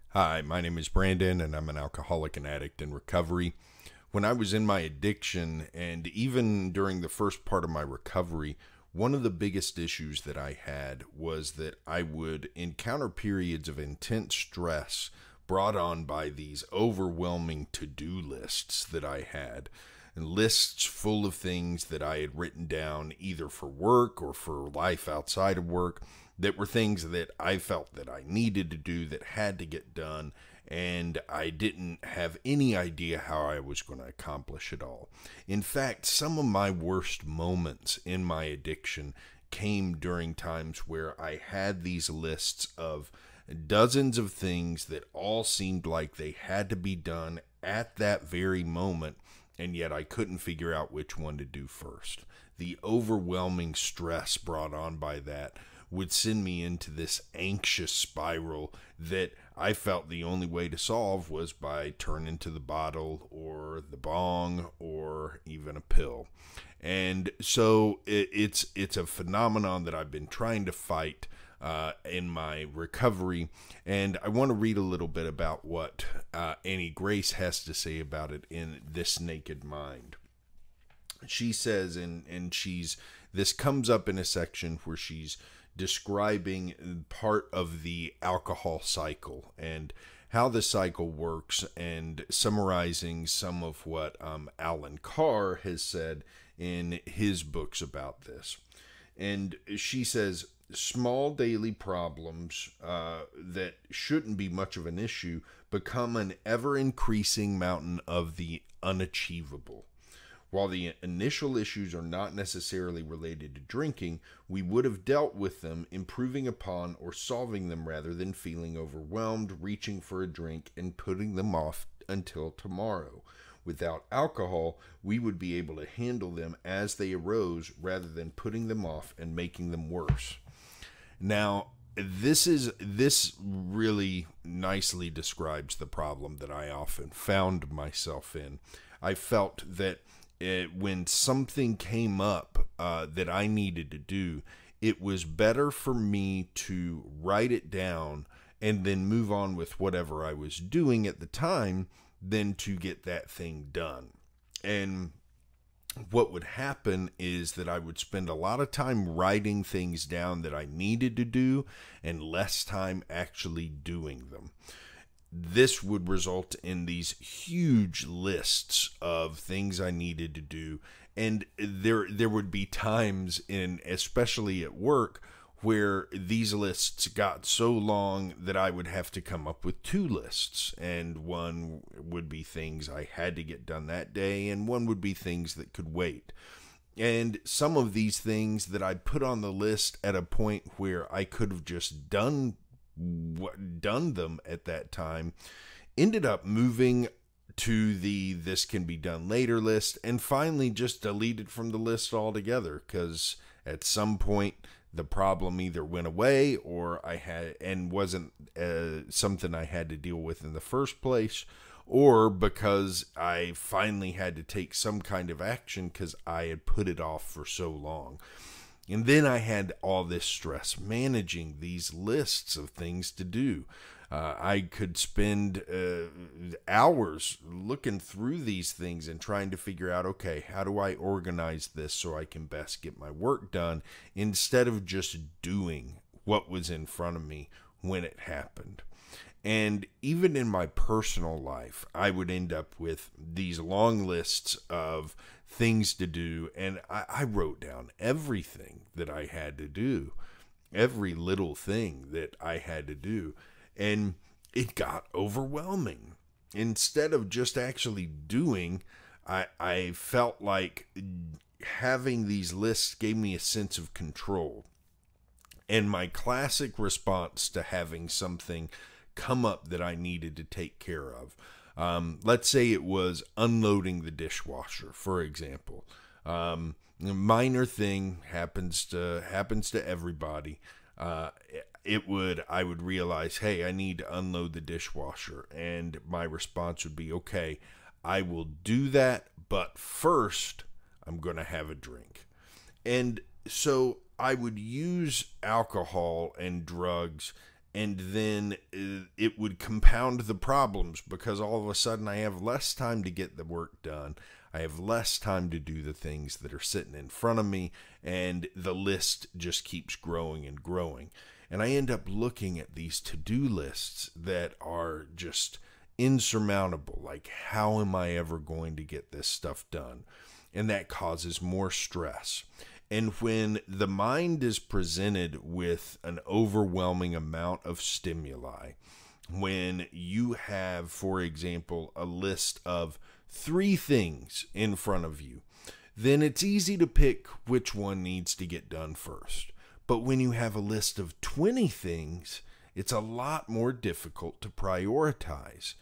Hi, my name is Brandon, and I'm an alcoholic and addict in recovery. When I was in my addiction, and even during the first part of my recovery, one of the biggest issues that I had was that I would encounter periods of intense stress brought on by these overwhelming to-do lists that I had. And lists full of things that I had written down either for work or for life outside of work that were things that I felt that I needed to do, that had to get done, and I didn't have any idea how I was going to accomplish it all. In fact, some of my worst moments in my addiction came during times where I had these lists of dozens of things that all seemed like they had to be done at that very moment, and yet I couldn't figure out which one to do first. The overwhelming stress brought on by that would send me into this anxious spiral that I felt the only way to solve was by turning to the bottle or the bong or even a pill. And so it's a phenomenon that I've been trying to fight in my recovery, and I want to read a little bit about what Annie Grace has to say about it in This Naked Mind. She says, and this comes up in a section where she's describing part of the alcohol cycle and how the cycle works, and summarizing some of what Alan Carr has said in his books about this. And she says, small daily problems that shouldn't be much of an issue become an ever-increasing mountain of the unachievable. While the initial issues are not necessarily related to drinking, we would have dealt with them, improving upon or solving them rather than feeling overwhelmed, reaching for a drink, and putting them off until tomorrow. Without alcohol, we would be able to handle them as they arose rather than putting them off and making them worse. Now, this really nicely describes the problem that I often found myself in. I felt that when something came up that I needed to do, it was better for me to write it down and then move on with whatever I was doing at the time than to get that thing done. And what would happen is that I would spend a lot of time writing things down that I needed to do and less time actually doing them. This would result in these huge lists of things I needed to do, and there would be times, especially at work, where these lists got so long that I would have to come up with two lists, and one would be things I had to get done that day, and one would be things that could wait. And some of these things that I put on the list at a point where I could have just done them at that time ended up moving to the this can be done later list, and finally just deleted from the list altogether, because at some point the problem either went away or wasn't something I had to deal with in the first place, or because I finally had to take some kind of action because I had put it off for so long. And then I had all this stress managing these lists of things to do. I could spend hours looking through these things and trying to figure out, okay, how do I organize this so I can best get my work done, instead of just doing what was in front of me when it happened. And even in my personal life, I would end up with these long lists of things to do, and I wrote down everything that I had to do, every little thing that I had to do, and it got overwhelming. Instead of just actually doing, I felt like having these lists gave me a sense of control. And my classic response to having something come up that I needed to take care of, let's say it was unloading the dishwasher, for example. A minor thing happens to everybody. I would realize, hey, I need to unload the dishwasher, and my response would be, okay, I will do that, but first I'm going to have a drink. And so I would use alcohol and drugs, and then it would compound the problems because all of a sudden I have less time to get the work done. I have less time to do the things that are sitting in front of me, and the list just keeps growing and growing. And I end up looking at these to-do lists that are just insurmountable. Like, how am I ever going to get this stuff done? And that causes more stress. And when the mind is presented with an overwhelming amount of stimuli, when you have, for example, a list of 3 things in front of you, then it's easy to pick which one needs to get done first. But when you have a list of 20 things, it's a lot more difficult to prioritize.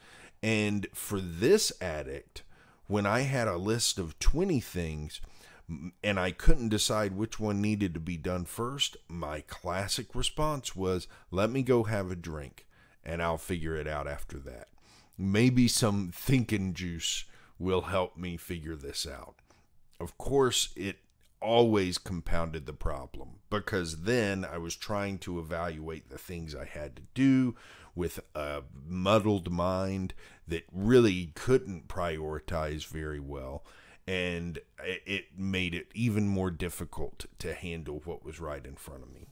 And for this addict, when I had a list of 20 things and I couldn't decide which one needed to be done first, my classic response was, let me go have a drink and I'll figure it out after that. Maybe some thinking juice will help me figure this out. Of course, it always compounded the problem because then I was trying to evaluate the things I had to do with a muddled mind that really couldn't prioritize very well, and it made it even more difficult to handle what was right in front of me.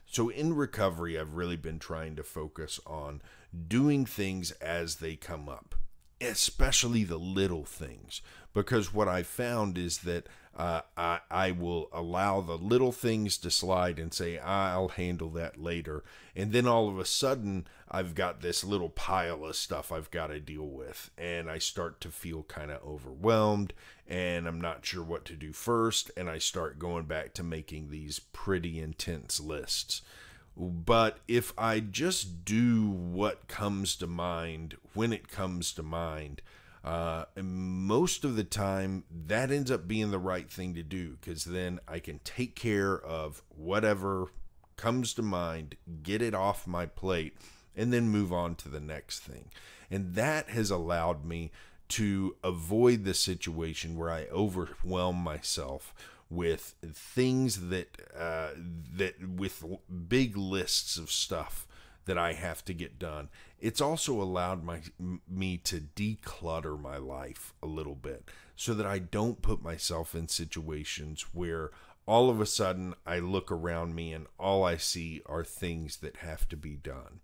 So in recovery, I've really been trying to focus on doing things as they come up, especially the little things, because what I found is that I will allow the little things to slide and say, I'll handle that later. And then all of a sudden, I've got this little pile of stuff I've got to deal with. And I start to feel kind of overwhelmed, and I'm not sure what to do first. And I start going back to making these pretty intense lists. But if I just do what comes to mind when it comes to mind, most of the time that ends up being the right thing to do, because then I can take care of whatever comes to mind, get it off my plate, and then move on to the next thing. And that has allowed me to avoid the situation where I overwhelm myself with things that with big lists of stuff that I have to get done. It's also allowed me to declutter my life a little bit so that I don't put myself in situations where all of a sudden I look around me and all I see are things that have to be done.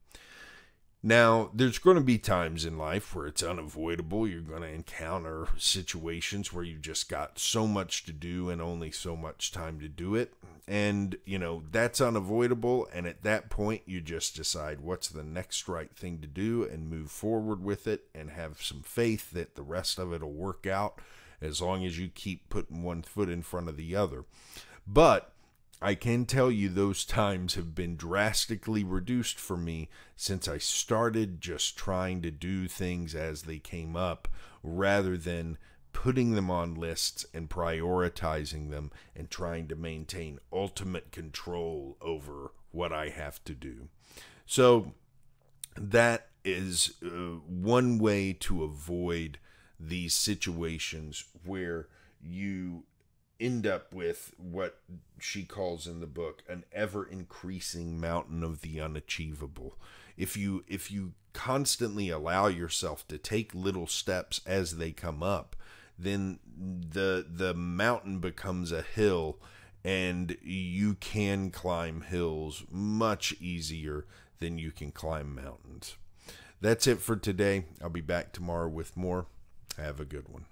Now, there's going to be times in life where it's unavoidable. You're going to encounter situations where you just got so much to do and only so much time to do it. And, that's unavoidable. And at that point, you just decide what's the next right thing to do and move forward with it and have some faith that the rest of it will work out as long as you keep putting one foot in front of the other. But I can tell you those times have been drastically reduced for me since I started just trying to do things as they came up rather than putting them on lists and prioritizing them and trying to maintain ultimate control over what I have to do. So that is one way to avoid these situations where you end up with what she calls in the book an ever-increasing mountain of the unachievable. If you constantly allow yourself to take little steps as they come up, then the mountain becomes a hill, and you can climb hills much easier than you can climb mountains. That's it for today. I'll be back tomorrow with more. Have a good one.